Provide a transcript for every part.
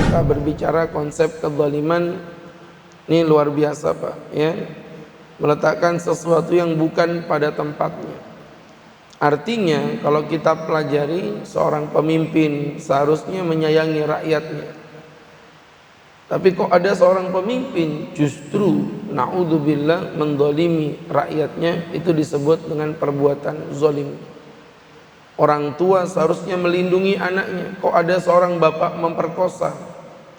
maka berbicara konsep kezaliman ini luar biasa Pak ya. Meletakkan sesuatu yang bukan pada tempatnya. Artinya kalau kita pelajari seorang pemimpin seharusnya menyayangi rakyatnya. Tapi kok ada seorang pemimpin justru naudzubillah mendolimi rakyatnya, itu disebut dengan perbuatan zalim. Orang tua seharusnya melindungi anaknya, kok ada seorang bapak memperkosa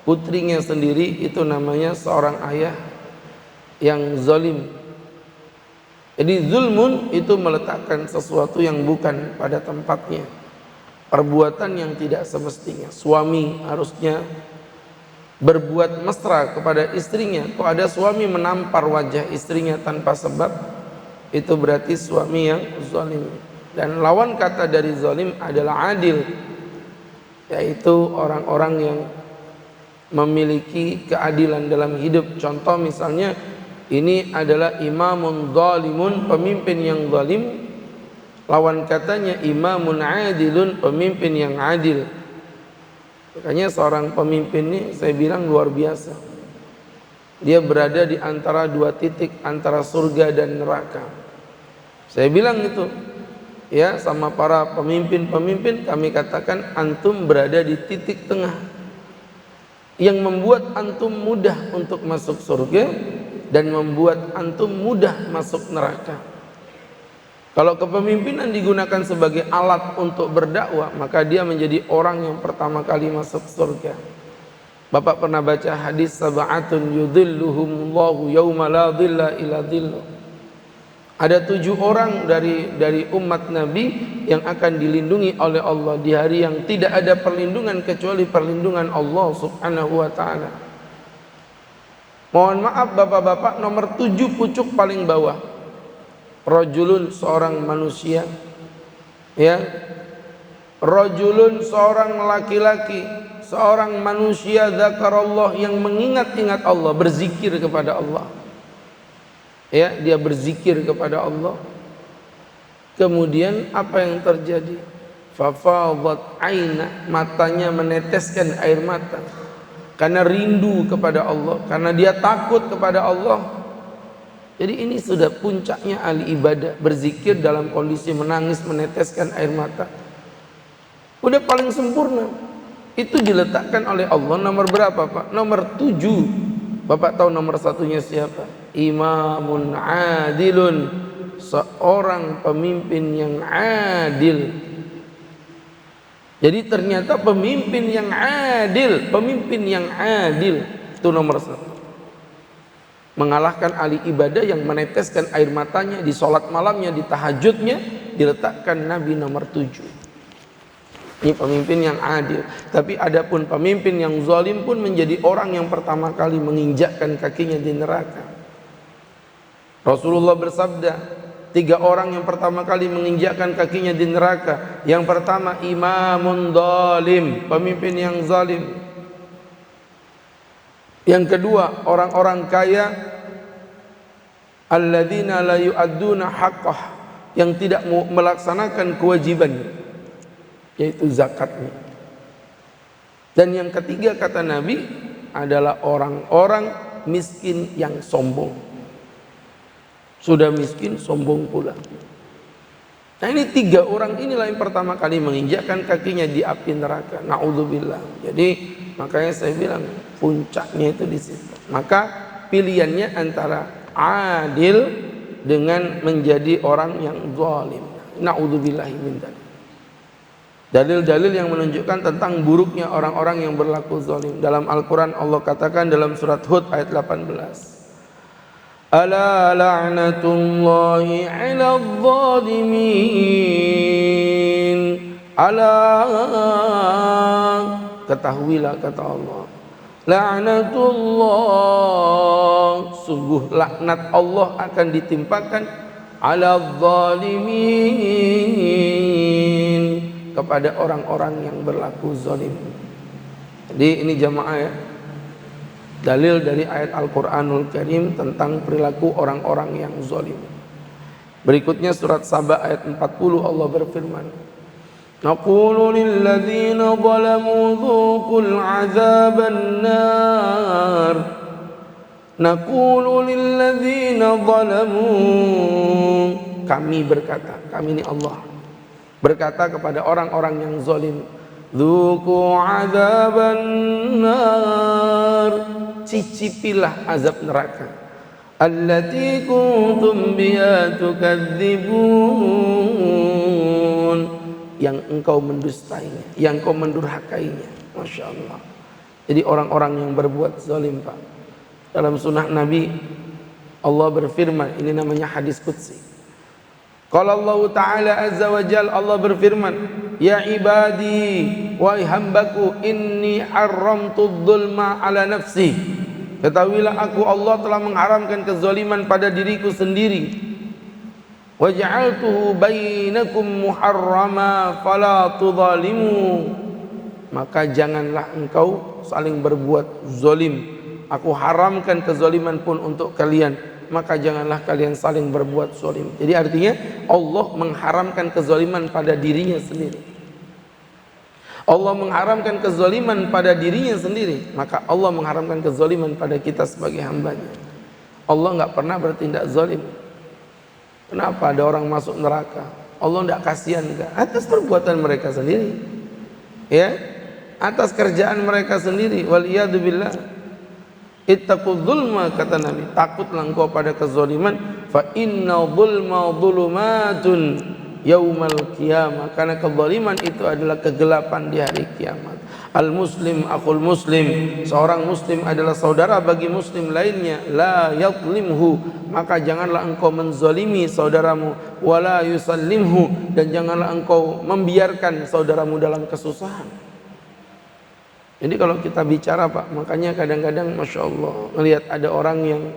putrinya sendiri, itu namanya seorang ayah yang zalim. Jadi zulmun itu meletakkan sesuatu yang bukan pada tempatnya, perbuatan yang tidak semestinya. Suami harusnya berbuat mesra kepada istrinya, kok ada suami menampar wajah istrinya tanpa sebab, itu berarti suami yang zalim. Dan lawan kata dari zalim adalah adil, yaitu orang-orang yang memiliki keadilan dalam hidup. Contoh misalnya ini adalah imamun zalimun, pemimpin yang zalim. Lawan katanya imamun adilun, pemimpin yang adil. Makanya seorang pemimpin ini saya bilang luar biasa. Dia berada di antara dua titik, antara surga dan neraka. Saya bilang itu ya sama para pemimpin-pemimpin, kami katakan antum berada di titik tengah yang membuat antum mudah untuk masuk surga dan membuat antum mudah masuk neraka. Kalau kepemimpinan digunakan sebagai alat untuk berdakwah, maka dia menjadi orang yang pertama kali masuk surga. Bapak pernah baca hadis sab'atun yudhilluhumullahu yauma la dhilla illa dhilluh. Ada 7 orang dari umat Nabi yang akan dilindungi oleh Allah di hari yang tidak ada perlindungan kecuali perlindungan Allah Subhanahu wa taala. Mohon maaf bapak-bapak, nomor 7 pucuk paling bawah. Rajulun, seorang manusia ya, rajulun, seorang laki-laki, seorang manusia zakarallah, yang mengingat-ingat Allah, berzikir kepada Allah ya, dia berzikir kepada Allah. Kemudian apa yang terjadi? Fafadat aina, matanya meneteskan air mata karena rindu kepada Allah, karena dia takut kepada Allah. Jadi ini sudah puncaknya ahli ibadah, berzikir dalam kondisi menangis, meneteskan air mata. Udah paling sempurna. Itu diletakkan oleh Allah nomor berapa Pak? Nomor 7. Bapak tahu nomor 1-nya siapa? Imamun adilun, seorang pemimpin yang adil. Jadi ternyata pemimpin yang adil itu nomor 1. Mengalahkan ahli ibadah yang meneteskan air matanya di sholat malamnya, di tahajudnya, diletakkan Nabi nomor 7. Ini pemimpin yang adil. Tapi adapun pemimpin yang zalim pun menjadi orang yang pertama kali menginjakkan kakinya di neraka. Rasulullah bersabda, 3 orang yang pertama kali menginjakkan kakinya di neraka. Yang pertama imamun zalim, pemimpin yang zalim. Yang kedua, orang-orang kaya alladzina la yu'adduna haqqah, yang tidak melaksanakan kewajibannya, yaitu zakatnya. Dan yang ketiga kata Nabi adalah orang-orang miskin yang sombong. Sudah miskin, sombong pula. Nah ini 3 orang inilah yang pertama kali menginjakkan kakinya di api neraka. Na'udzubillah. Jadi makanya saya bilang puncaknya itu di situ. Maka pilihannya antara adil dengan menjadi orang yang zalim. Na'udzubillahi min dzalik. Dalil-dalil yang menunjukkan tentang buruknya orang-orang yang berlaku zalim. Dalam Al-Quran Allah katakan dalam surat Hud ayat 18. Ala la'natullahi 'alal zalimin. Ala, ketahuilah kata Allah, la'natullah, sungguh laknat Allah akan ditimpakan 'alal zalimin, kepada orang-orang yang berlaku zalim. Jadi ini jamaah ya, dalil dari ayat Al-Quranul Karim tentang perilaku orang-orang yang zalim. Berikutnya surat Saba ayat 40 Allah berfirman, Naqulu lilladzina zalamu dzuqul azaban nar. Naqulu lilladzina zalamu, kami berkata, kami ini Allah berkata kepada orang-orang yang zalim, dzuqu azaban nar, cicipilah azab neraka, allati kuntum biha tukadzibun, yang engkau mendustainya, yang engkau mendurhakainya. Masya Allah. Jadi orang-orang yang berbuat zalim, Pak, dalam sunnah Nabi Allah berfirman, ini namanya hadis qudsi. Qala Allah Ta'ala azza wa jalla, Allah berfirman, ya ibadi, wahai hambaku, inni haramtu dzulma ala nafsi, ketahuilah aku Allah telah mengharamkan kezaliman pada diriku sendiri. Wa ja'altuhu bainakum muharrama fala tudzalimu, maka janganlah engkau saling berbuat zalim. Aku haramkan kezaliman pun untuk kalian, maka janganlah kalian saling berbuat zalim. Jadi artinya Allah mengharamkan kezaliman pada dirinya sendiri. Allah mengharamkan kezaliman pada dirinya sendiri, maka Allah mengharamkan kezaliman pada kita sebagai hambanya. Allah nggak pernah bertindak zalim. Kenapa ada orang masuk neraka? Allah tidak kasihan enggak? Atas perbuatan mereka sendiri, ya, atas kerjaan mereka sendiri. Waliyadu billah. Ittaqul zulma, kata Nabi, takutlah engkau pada kezaliman. Fa inna zulma zulumatun yaumal qiyamah, karena kezaliman itu adalah kegelapan di hari kiamat. Al muslim akhul muslim, seorang muslim adalah saudara bagi muslim lainnya. La yadlimhu, maka janganlah engkau menzalimi saudaramu. Wala yusallimhu, dan janganlah engkau membiarkan saudaramu dalam kesusahan. Jadi kalau kita bicara, Pak, makanya kadang-kadang Masya Allah melihat ada orang yang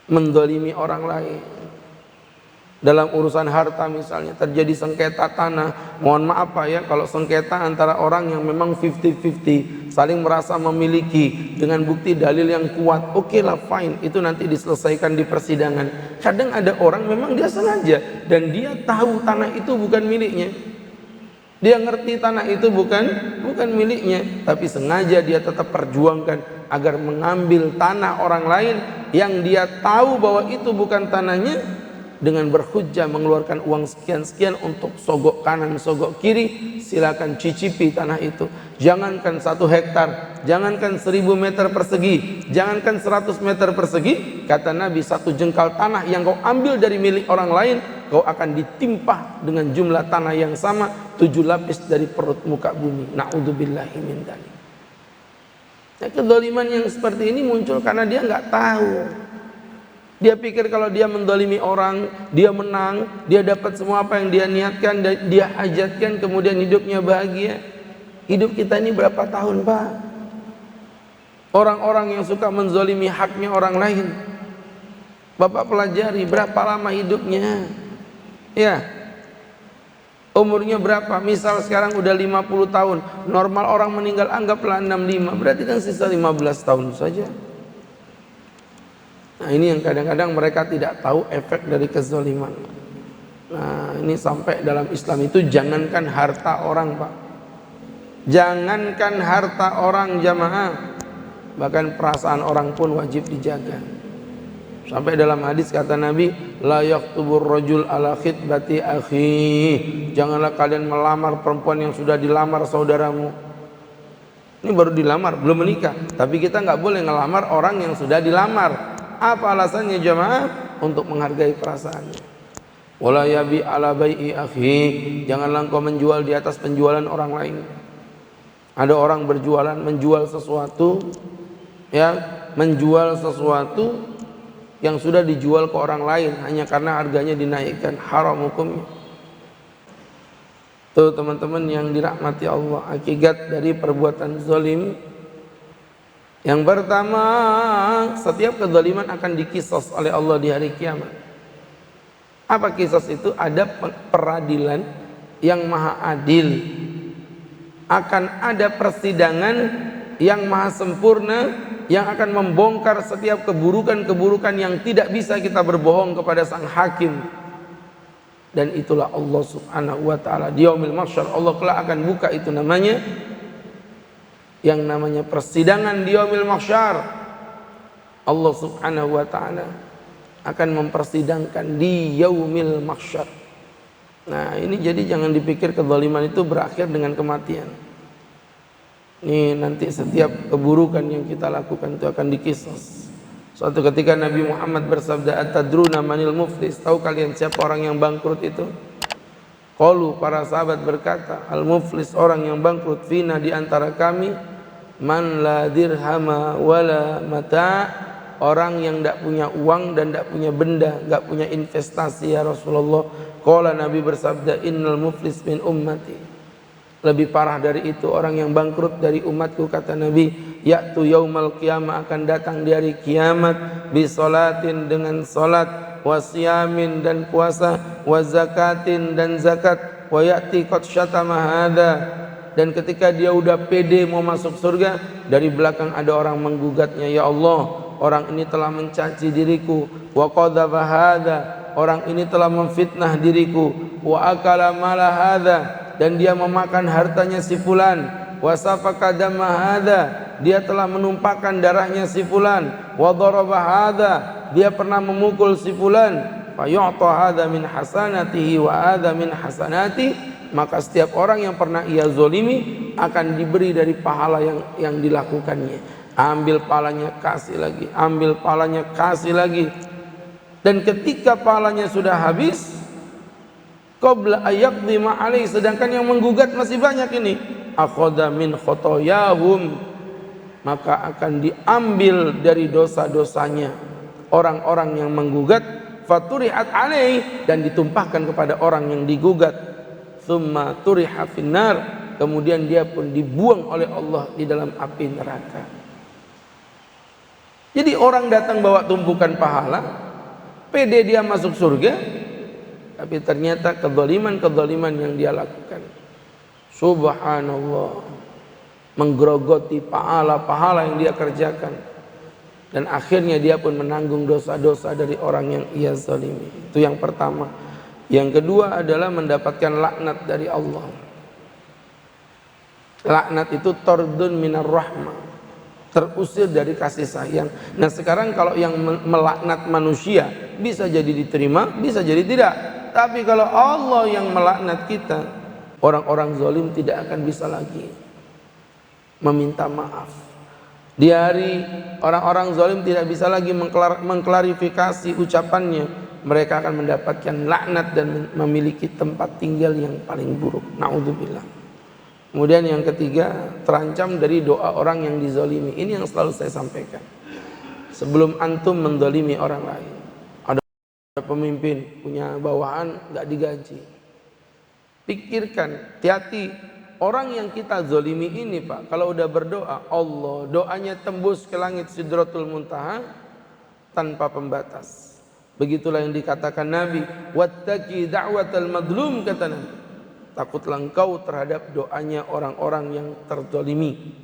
menzalimi orang lain dalam urusan harta, misalnya terjadi sengketa tanah. Mohon maaf, Pak, ya, kalau sengketa antara orang yang memang 50-50, saling merasa memiliki dengan bukti dalil yang kuat, oke lah, fine, itu nanti diselesaikan di persidangan. Kadang ada orang memang dia sengaja dan dia tahu tanah itu bukan miliknya, dia ngerti tanah itu bukan miliknya, tapi sengaja dia tetap perjuangkan agar mengambil tanah orang lain yang dia tahu bahwa itu bukan tanahnya, dengan berhujjah mengeluarkan uang sekian-sekian untuk sogok kanan, sogok kiri. Silakan cicipi tanah itu. Jangankan 1 hektar, jangankan 1000 meter persegi, jangankan 100 meter persegi, kata Nabi, 1 jengkal tanah yang kau ambil dari milik orang lain, kau akan ditimpa dengan jumlah tanah yang sama 7 lapis dari perut muka bumi. Na'udzubillahi min dzalik. Nah, kezaliman yang seperti ini muncul karena dia nggak tahu. Dia pikir kalau dia mendolimi orang, dia menang, dia dapat semua apa yang dia niatkan, dia hajatkan, kemudian hidupnya bahagia. Hidup kita ini berapa tahun, Pak? Orang-orang yang suka menzolimi haknya orang lain, Bapak pelajari berapa lama hidupnya. Ya, umurnya berapa? Misal sekarang udah 50 tahun, normal orang meninggal anggaplah 65, berarti kan sisa 15 tahun saja. Nah, ini yang kadang-kadang mereka tidak tahu efek dari kezaliman. Nah, ini sampai dalam Islam itu jangankan harta orang, Pak, jangankan harta orang jamaah, bahkan perasaan orang pun wajib dijaga. Sampai dalam hadis kata Nabi, la yaktubur rajul ala khitbati akhi, janganlah kalian melamar perempuan yang sudah dilamar saudaramu. Ini baru dilamar, belum menikah, tapi kita nggak boleh ngelamar orang yang sudah dilamar. Apa alasannya jamaah? Untuk menghargai perasaannya. Wala yabi ala bai'i akhi, janganlah engkau menjual di atas penjualan orang lain. Ada orang berjualan, menjual sesuatu, ya, menjual sesuatu yang sudah dijual ke orang lain hanya karena harganya dinaikkan, haram hukumnya. Tuh teman-teman yang dirahmati Allah, akibat dari perbuatan zalim. Yang pertama, setiap kezaliman akan dikisos oleh Allah di hari kiamat. Apa kisos itu? Ada peradilan yang maha adil, akan ada persidangan yang maha sempurna, yang akan membongkar setiap keburukan-keburukan yang tidak bisa kita berbohong kepada sang hakim. Dan itulah Allah subhanahu wa ta'ala di yaumil mahsyar, Allah kelak akan buka itu namanya, yang namanya persidangan di yaumil mahsyar. Allah subhanahu wa ta'ala akan mempersidangkan di yaumil mahsyar. Nah ini jadi jangan dipikir kezaliman itu berakhir dengan kematian. Ini nanti setiap keburukan yang kita lakukan itu akan dikisos. Suatu ketika Nabi Muhammad bersabda, "Atadruna manil muflis?" Tahu kalian siapa orang yang bangkrut itu? Qalu, para sahabat berkata, "Al-muflis, orang yang bangkrut, fina, di antara kami, man la dirhama wala mata', orang yang tidak punya uang dan tidak punya benda, tidak punya investasi ya Rasulullah." Qala, Nabi bersabda, "Innal muflis min ummati." Lebih parah dari itu orang yang bangkrut dari umatku, kata Nabi, ya'tu yaumal qiyamah, akan datang di hari kiamat, bisolatin, dengan solat, wasiyamin, dan puasa, wazakatin, dan zakat, wa ya'ti qad syatama hadza, dan ketika dia udah pede mau masuk surga, dari belakang ada orang menggugatnya, "Ya Allah, orang ini telah mencaci diriku, wa qadhafa hadza, orang ini telah memfitnah diriku, wa akala mala hadza, dan dia memakan hartanya si fulan, wa safaka dama hadza, dia telah menumpahkan darahnya si fulan, wa daraba hadza, dia pernah memukul si fulan, fa yu'ta hadza min hasanatihi wa hadza min hasanati." Maka setiap orang yang pernah ia zolimi akan diberi dari pahala yang dilakukannya. Ambil pahalanya, kasih lagi, ambil pahalanya, kasih lagi. Dan ketika pahalanya sudah habis, qabla ayaqdi ma alaihi, sedangkan yang menggugat masih banyak ini, akhadha min khotoyahum, maka akan diambil dari dosa-dosanya orang-orang yang menggugat, faturihat alaihi, dan ditumpahkan kepada orang yang digugat, thumma turiha finnar, kemudian dia pun dibuang oleh Allah di dalam api neraka. Jadi orang datang bawa tumpukan pahala, pede dia masuk surga, tapi ternyata kezaliman yang dia lakukan, subhanallah, menggerogoti pahala yang dia kerjakan, dan akhirnya dia pun menanggung dosa-dosa dari orang yang ia zalimi. Itu yang pertama. Yang kedua adalah mendapatkan laknat dari Allah. Laknat itu tordun minar rahmah, terusir dari kasih sayang. Nah sekarang kalau yang melaknat manusia bisa jadi diterima, bisa jadi tidak. Tapi kalau Allah yang melaknat kita, orang-orang zalim tidak akan bisa lagi meminta maaf. Di hari orang-orang zalim tidak bisa lagi mengklarifikasi ucapannya, mereka akan mendapatkan laknat dan memiliki tempat tinggal yang paling buruk. Na'udzubillah. Kemudian yang ketiga, terancam dari doa orang yang dizalimi. Ini yang selalu saya sampaikan. Sebelum antum menzalimi orang lain, ada pemimpin punya bawahan nggak digaji, pikirkan, hati-hati, orang yang kita zalimi ini Pak, kalau udah berdoa, Allah doanya tembus ke langit Sidratul Muntaha tanpa pembatas. Begitulah yang dikatakan Nabi, wattaqi da'watal madlum, kata Nabi, takutlah engkau terhadap doanya orang-orang yang terzalimi.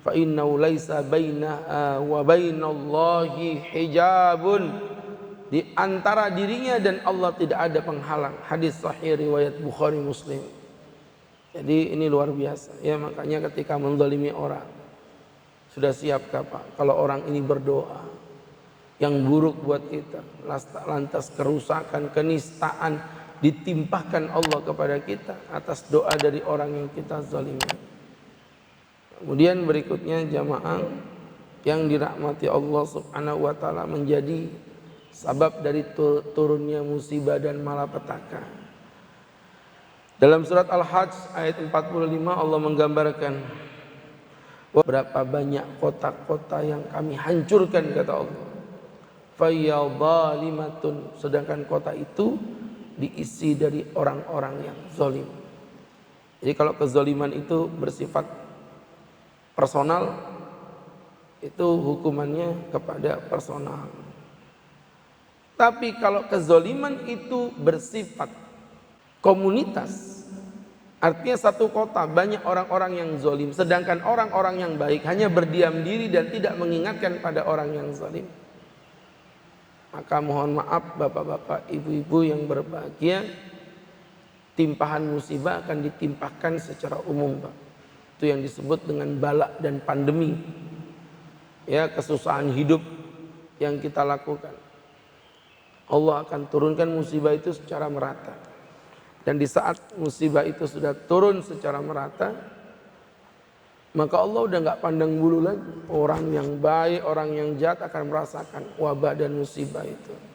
Fa innahu laisa bainaha wa bainallahi hijabun, di antara dirinya dan Allah tidak ada penghalang. Hadis sahih riwayat Bukhari Muslim. Jadi ini luar biasa ya, makanya ketika menzalimi orang, sudah siapkah Pak kalau orang ini berdoa yang buruk buat kita, lantas kerusakan, kenistaan ditimpahkan Allah kepada kita atas doa dari orang yang kita zalimi. Kemudian berikutnya jamaah yang dirahmati Allah subhanahu wa ta'ala, menjadi sabab dari turunnya musibah dan malapetaka. Dalam surat Al-Hajj ayat 45 Allah menggambarkan berapa banyak kota-kota yang kami hancurkan, kata Allah. Fayyadhalimatun, sedangkan kota itu diisi dari orang-orang yang zalim. Jadi kalau kezaliman itu bersifat personal, itu hukumannya kepada personal. Tapi kalau kezaliman itu bersifat komunitas, artinya satu kota banyak orang-orang yang zalim, sedangkan orang-orang yang baik hanya berdiam diri dan tidak mengingatkan pada orang yang zalim, maka mohon maaf bapak-bapak, ibu-ibu yang berbahagia, timpahan musibah akan ditimpahkan secara umum, Pak. Itu yang disebut dengan bala dan pandemi. Ya, kesusahan hidup yang kita lakukan. Allah akan turunkan musibah itu secara merata. Dan di saat musibah itu sudah turun secara merata, maka Allah udah nggak pandang bulu lagi. Orang yang baik, orang yang jahat akan merasakan wabah dan musibah itu.